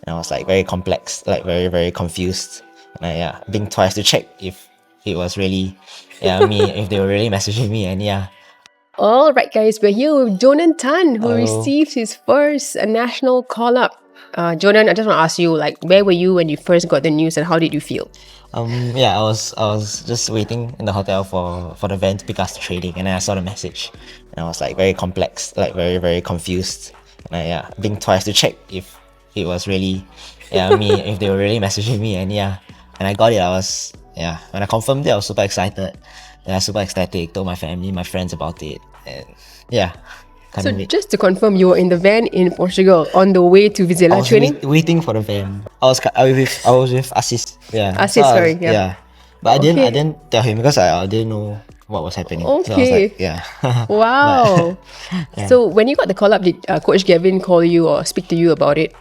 and I was like very complex, like very, very confused. And I blink twice to check if it was really me, if they were really messaging me, and All right, guys, we're here with Jonan Tan, who Hello. received his first national call-up. Jonan, I just want to ask you, like, where were you when you first got the news, and how did you feel? I was just waiting in the hotel for the van to pick us to training, and then I saw the message, and I was like very complex, like very, very confused. And I blinked twice to check if it was really me, if they were really messaging me, and I got it. When I confirmed it, I was super excited. Yeah, super ecstatic. Told my family, my friends about it, and So just to confirm, you were in the van in Portugal on the way to Vizela training? waiting for the van. I was with Asis. Yeah. Asis, sorry. Yeah. But Okay. I didn't tell him because I didn't know what was happening. Okay. So I was like, Wow. So when you got the call up, did Coach Gavin call you or speak to you about it?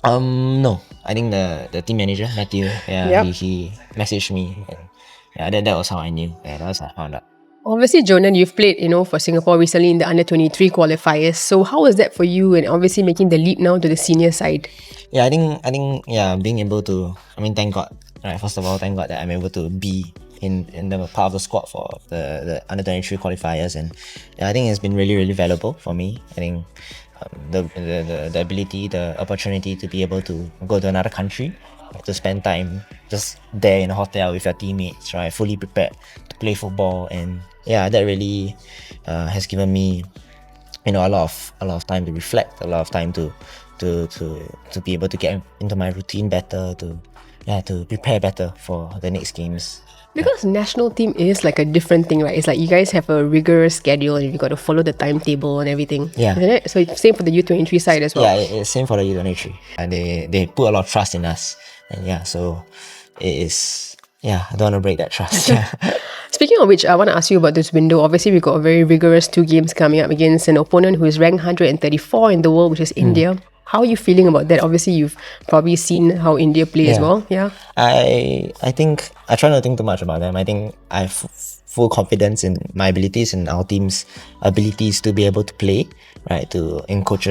No. I think the team manager, Matthew, he messaged me, and that was how I knew. Yeah, that was how I found out. Obviously, Jonan, you've played, for Singapore recently in the under-23 qualifiers. So how was that for you, and obviously making the leap now to the senior side? Yeah, I think being able to, thank God. Right, first of all, thank God that I'm able to be in the part of the squad for the under-23 qualifiers, and I think it's been really, really valuable for me. I think the ability, the opportunity to be able to go to another country, to spend time just there in a hotel with your teammates, right, fully prepared to play football, and that really has given me a lot of time to reflect, a lot of time to be able to get into my routine better, to prepare better for the next games. Because national team is like a different thing, right? It's like you guys have a rigorous schedule and you got to follow the timetable and everything. Yeah. Isn't it? So it's same for the U23 side as well. Yeah, it's same for the U23. And they put a lot of trust in us. And so it is, I don't want to break that trust. Speaking of which, I want to ask you about this window. Obviously, we've got a very rigorous 2 games coming up against an opponent who is ranked 134 in the world, which is India. How are you feeling about that? Obviously, you've probably seen how India play as well. Yeah. I think I try not to think too much about them. I think I have full confidence in my abilities and our team's abilities to be able to play, right? In Coach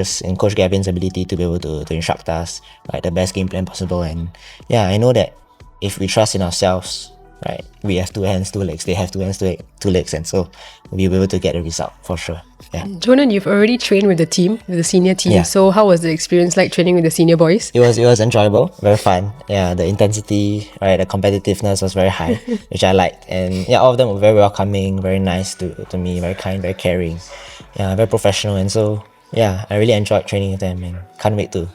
Gavin's ability to be able to instruct us, right, the best game plan possible. And I know that if we trust in ourselves, right, we have 2 hands, 2 legs. They have 2 hands, 2 legs, and so we'll be able to get a result for sure. Yeah. Jonan, you've already trained with the team, with the senior team. Yeah. So how was the experience like training with the senior boys? It was enjoyable, very fun. Yeah, the intensity, right, the competitiveness was very high, which I liked. And all of them were very welcoming, very nice to me, very kind, very caring. Yeah, very professional. And so I really enjoyed training with them, and can't wait to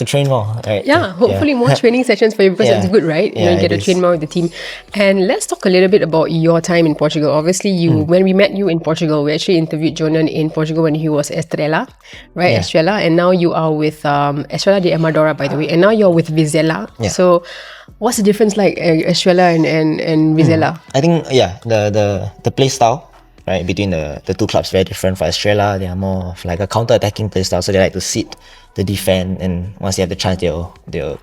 train more, right? Yeah, hopefully more training sessions for you, because it's good, right? You get to train more with the team. And let's talk a little bit about your time in Portugal. Obviously, when we met you in Portugal, we actually interviewed Jonan in Portugal when he was Estrela, right? Yeah. Estrela, and now you are with Estrela de Amadora, by the way, and now you're with Vizela. Yeah. So, what's the difference like Estrela and Vizela? I think the play style, right, between the 2 clubs very different. For Estrela, they are more of like a counter-attacking play style, so they like to sit, to defend, and once they have the chance, they'll go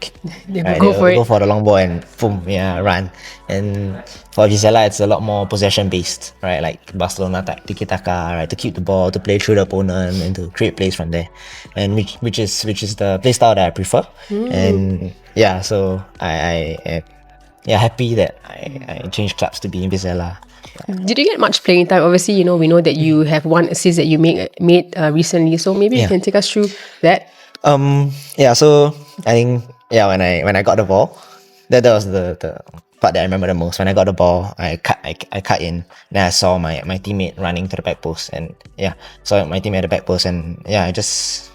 for it. Go for the long ball and boom, run. And for Vizela, it's a lot more possession based, right? Like Barcelona type tiki-taka, right? To keep the ball, to play through the opponent, and to create plays from there. And which is the play style that I prefer. And so I happy that I changed clubs to be in Vizela. Did you get much playing time? Obviously, we know that you have 1 assist that you made recently. So maybe you can take us through that. So I think when I got the ball, that was the part that I remember the most. When I got the ball, I cut in. Then I saw my teammate running to the back post, and saw my teammate at the back post, and I just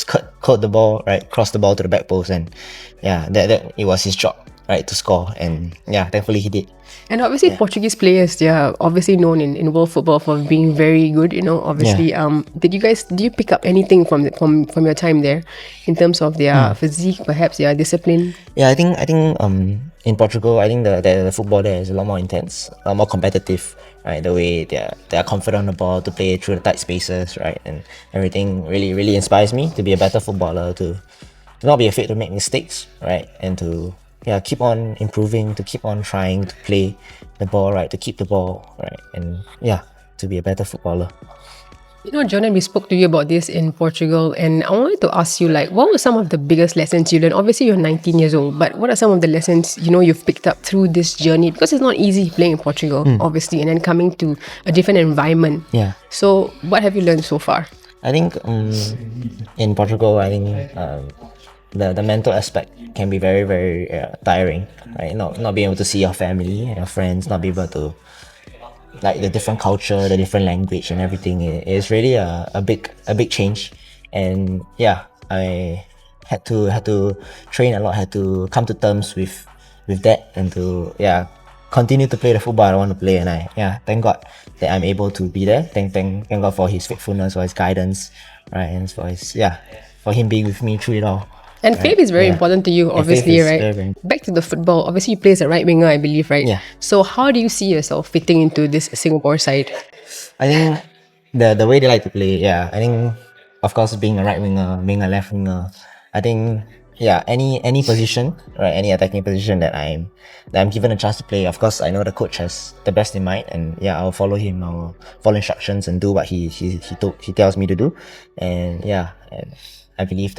caught the ball, right, crossed the ball to the back post, and that it was his job, right, to score, and thankfully he did. And obviously, Portuguese players, they are obviously known in world football for being very good. Obviously, did you pick up anything from your time there in terms of their physique, perhaps their discipline? I think in Portugal, I think the football there is a lot more intense, a lot more competitive, right? The way they are confident on the ball, to play through the tight spaces, right, and everything really, really inspires me to be a better footballer, to not be afraid to make mistakes, right, and to keep on improving, to keep on trying to play the ball right, to keep the ball right, and to be a better footballer. You know, Jonan, we spoke to you about this in Portugal, and I wanted to ask you, like, what were some of the biggest lessons you learned? Obviously, you're 19 years old, but what are some of the lessons, you've picked up through this journey? Because it's not easy playing in Portugal, obviously, and then coming to a different environment. Yeah. So, what have you learned so far? I think in Portugal, I think the mental aspect can be very, very tiring, right? Not being able to see your family and your friends, not be able to, like, the different culture, the different language and everything. It is really a big change. And yeah, I had to train a lot, had to come to terms with that, and to continue to play the football I want to play. And thank God that I'm able to be there. Thank God for his faithfulness, for his guidance, right? And for him being with me through it all. And faith is very important to you, obviously, right? Very Back to the football, obviously you play as a right winger, I believe, right? Yeah. So how do you see yourself fitting into this Singapore side? I think the way they like to play, I think, of course, being a right winger, being a left winger, I think any position, right, any attacking position that I'm given a chance to play. Of course, I know the coach has the best in mind, and I'll follow him. I'll follow instructions and do what he tells me to do. And and I believe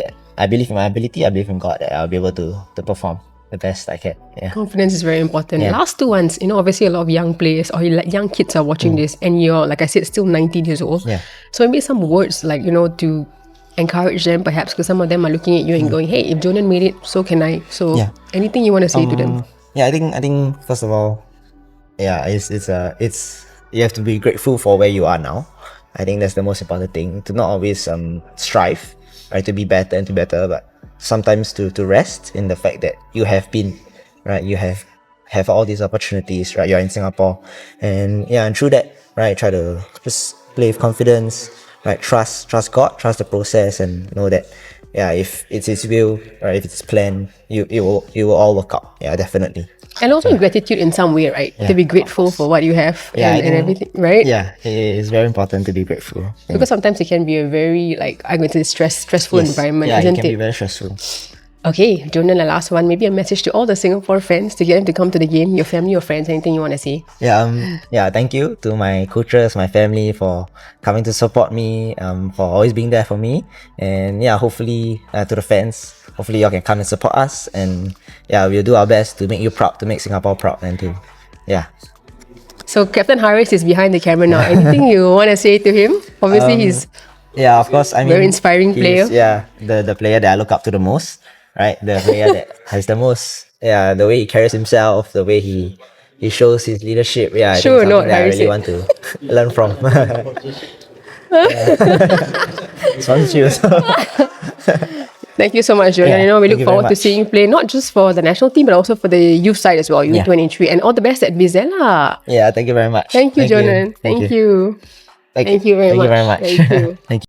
in my ability. I believe in God that I'll be able to perform the best I can. Yeah. Confidence is very important. Yeah. Last 2 months, obviously a lot of young players or young kids are watching this, and you're, like I said, still 19 years old. Yeah. So maybe some words, like, to encourage them, perhaps, because some of them are looking at you and going, hey, if Jonan made it, so can I. So anything you want to say to them? I think first of all, it's you have to be grateful for where you are now. I think that's the most important thing, to not always strive, right, to be better and to better, but sometimes to rest in the fact that you have been, right, you have all these opportunities, right, you're in Singapore, and through that, right, try to just play with confidence, right, trust God, trust the process, and know that if it's His will, or if it's planned, it will all work out. Definitely. And also gratitude in some way, right? To be grateful for what you have and everything, right? Yeah, it is very important to be grateful. Because sometimes it can be a very, like, I'm going to say stressful environment, it isn't can be very stressful. Okay, Jonan, the last one, maybe a message to all the Singapore fans to get them to come to the game, your family, your friends, anything you want to say? Thank you to my coaches, my family, for coming to support me, for always being there for me, and hopefully to the fans, hopefully y'all can come and support us, and we'll do our best to make you proud, to make Singapore proud, and to So Captain Haris is behind the camera now. Anything you want to say to him? Obviously, he's of course. I mean, very inspiring player. The player that I look up to the most. Right, the player that has the most, the way he carries himself, the way he shows his leadership. I think something that I really want to learn from. Sponsorship. Thank you so much, Jonan. We look forward to seeing you play, not just for the national team, but also for the youth side as well, U23. And all the best at Vizela. Thank you very much. Thank you, Jonan. Thank you. Thank you very much. Thank you very much. Thank you. Thank you.